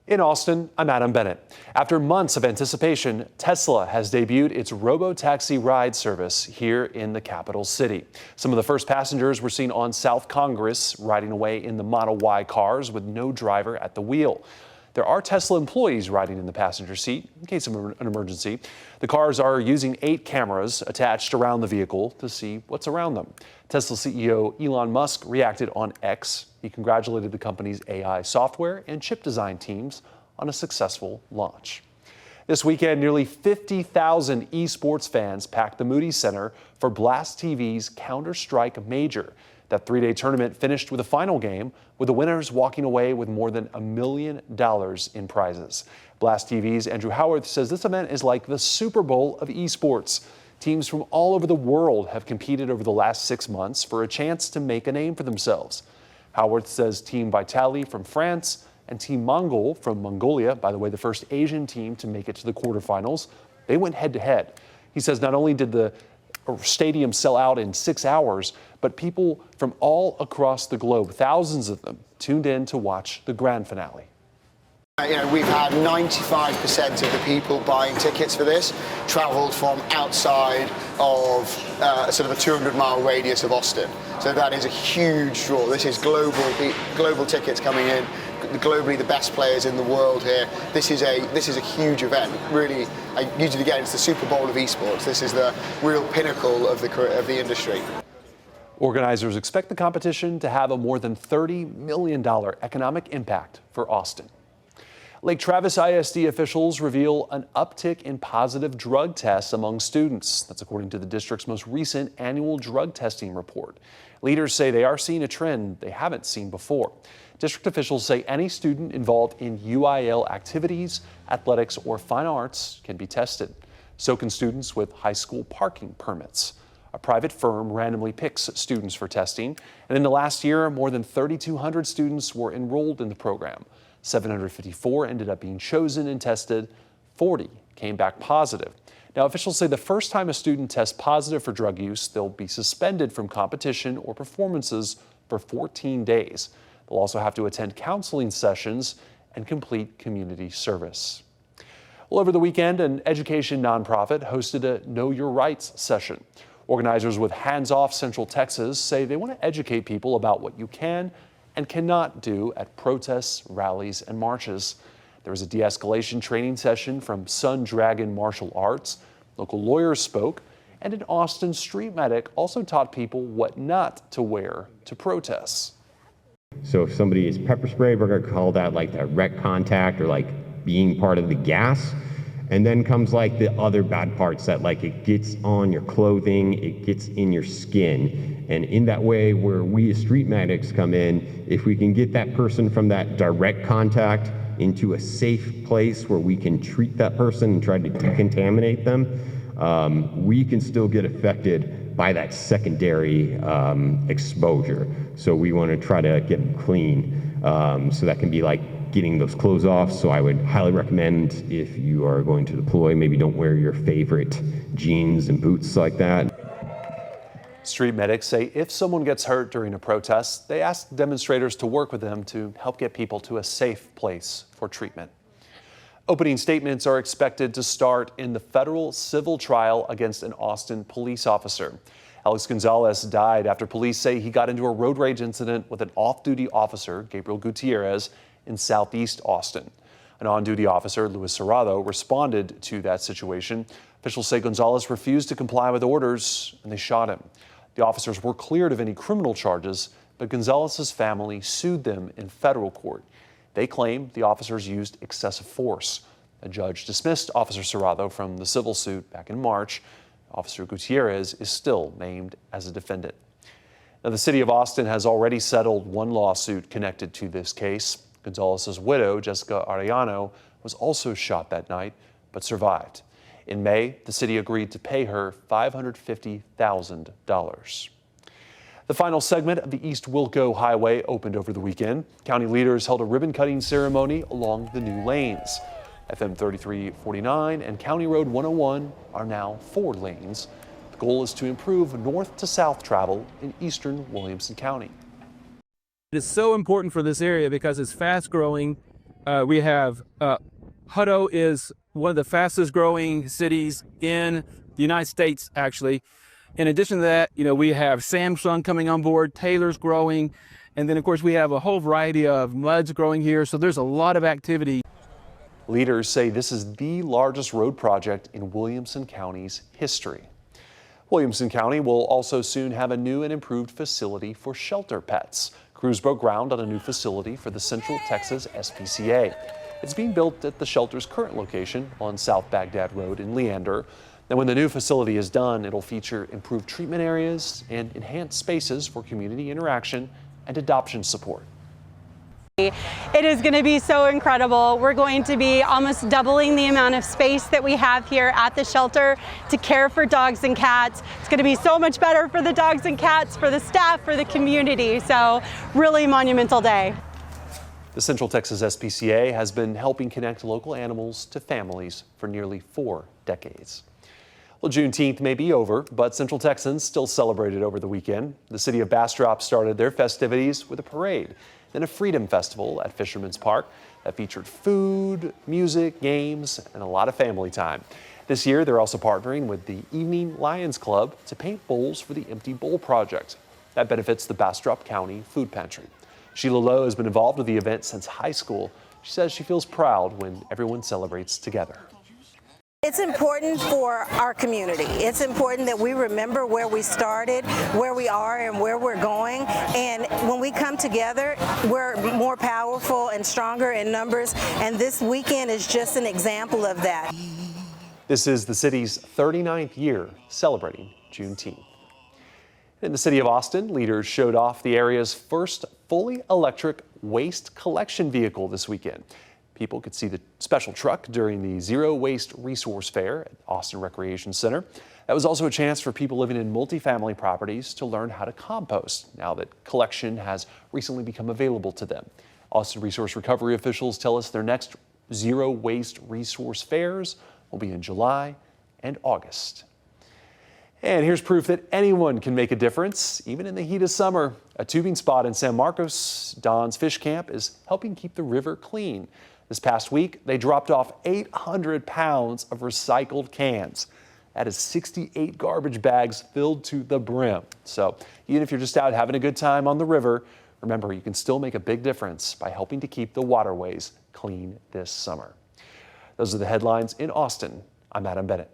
In Austin, I'm Adam Bennett. After months of anticipation, Tesla has debuted its robotaxi ride service here in the capital city. Some of the first passengers were seen on South Congress riding away in the Model Y cars with no driver at the wheel. There are Tesla employees riding in the passenger seat in case of an emergency. The cars are using 8 cameras attached around the vehicle to see what's around them. Tesla CEO Elon Musk reacted on X. He congratulated the company's AI software and chip design teams on a successful launch. This weekend, nearly 50,000 esports fans packed the Moody Center for Blast TV's CounterStrike Major. That 3-day tournament finished with a final game, with the winners walking away with more than $1 million in prizes. Blast TV's Andrew Howarth says this event is like the Super Bowl of esports. Teams from all over the world have competed over the last 6 months for a chance to make a name for themselves. Howarth says Team Vitali from France and Team Mongol from Mongolia, by the way, the first Asian team to make it to the quarterfinals, they went head-to-head. He says not only did the stadium sell out in 6 hours, but people from all across the globe, thousands of them, tuned in to watch the grand finale. We've had 95% of the people buying tickets for this travelled from outside of sort of a 200-mile radius of Austin. So that is a huge draw. This is global tickets coming in, globally the best players in the world here. This is a huge event. Really, I use it again. It's the Super Bowl of esports. This is the real pinnacle of the industry. Organizers expect the competition to have a more than $30 million economic impact for Austin. Lake Travis ISD officials reveal an uptick in positive drug tests among students. That's according to the district's most recent annual drug testing report. Leaders say they are seeing a trend they haven't seen before. District officials say any student involved in UIL activities, athletics, or fine arts can be tested. So can students with high school parking permits. A private firm randomly picks students for testing, and in the last year, more than 3,200 students were enrolled in the program. 754 ended up being chosen and tested. 40 came back positive. Now, officials say the first time a student tests positive for drug use, they'll be suspended from competition or performances for 14 days. They'll also have to attend counseling sessions and complete community service. Well, over the weekend, an education nonprofit hosted a Know Your Rights session. Organizers with Hands Off Central Texas say they want to educate people about what you can and cannot do at protests, rallies, and marches. There was a de-escalation training session from Sun Dragon Martial Arts. Local lawyers spoke, and an Austin street medic also taught people what not to wear to protests. So if somebody is pepper spray, we're going to call that like direct contact or like being part of the gas. And then comes like the other bad parts that like it gets on your clothing, it gets in your skin. And in that way where we as street medics come in, if we can get that person from that direct contact into a safe place where we can treat that person and try to decontaminate them, we can still get affected by that secondary exposure. So we want to try to get them clean. So that can be like getting those clothes off. So I would highly recommend, if you are going to deploy, maybe don't wear your favorite jeans and boots like that. Street medics say if someone gets hurt during a protest, they ask demonstrators to work with them to help get people to a safe place for treatment. Opening statements are expected to start in the federal civil trial against an Austin police officer. Alex Gonzalez died after police say he got into a road rage incident with an off-duty officer, Gabriel Gutierrez, in southeast Austin. An on-duty officer, Luis Cerrado, responded to that situation. Officials say Gonzalez refused to comply with orders and they shot him. The officers were cleared of any criminal charges, but Gonzalez's family sued them in federal court. They claim the officers used excessive force. A judge dismissed Officer Cerrado from the civil suit back in March. Officer Gutierrez is still named as a defendant. Now, the city of Austin has already settled one lawsuit connected to this case. Gonzalez's widow, Jessica Arellano, was also shot that night, but survived. In May, the city agreed to pay her $550,000. The final segment of the East Wilco Highway opened over the weekend. County leaders held a ribbon-cutting ceremony along the new lanes. FM 3349 and County Road 101 are now 4 lanes. The goal is to improve north to south travel in eastern Williamson County. It is so important for this area because it's fast growing. We have Hutto is one of the fastest growing cities in the United States, actually. In addition to that, we have Samsung coming on board, Taylor's growing, and then of course we have a whole variety of muds growing here. So there's a lot of activity. Leaders say this is the largest road project in Williamson County's history. Williamson County will also soon have a new and improved facility for shelter pets. Crews broke ground on a new facility for the Central Texas SPCA. It's being built at the shelter's current location on South Baghdad Road in Leander. And when the new facility is done, it'll feature improved treatment areas and enhanced spaces for community interaction and adoption support. It is going to be so incredible. We're going to be almost doubling the amount of space that we have here at the shelter to care for dogs and cats. It's going to be so much better for the dogs and cats, for the staff, for the community. So really monumental day. The Central Texas SPCA has been helping connect local animals to families for nearly 4 decades. Well, Juneteenth may be over, but Central Texans still celebrated over the weekend. The city of Bastrop started their festivities with a parade, then a Freedom Festival at Fisherman's Park that featured food, music, games, and a lot of family time. This year, they're also partnering with the Evening Lions Club to paint bowls for the Empty Bowl Project. That benefits the Bastrop County Food Pantry. Sheila Lowe has been involved with the event since high school. She says she feels proud when everyone celebrates together. It's important for our community. It's important that we remember where we started, where we are, and where we're going. And when we come together, we're more powerful and stronger in numbers. And this weekend is just an example of that. This is the city's 39th year celebrating Juneteenth. In the city of Austin, leaders showed off the area's first fully electric waste collection vehicle this weekend. People could see the special truck during the Zero Waste Resource Fair at Austin Recreation Center. That was also a chance for people living in multifamily properties to learn how to compost now that collection has recently become available to them. Austin Resource Recovery officials tell us their next Zero Waste Resource Fairs will be in July and August. And here's proof that anyone can make a difference, even in the heat of summer. A tubing spot in San Marcos, Don's Fish Camp, is helping keep the river clean. This past week, they dropped off 800 pounds of recycled cans. That is 68 garbage bags filled to the brim. So even if you're just out having a good time on the river, remember you can still make a big difference by helping to keep the waterways clean this summer. Those are the headlines in Austin. I'm Adam Bennett.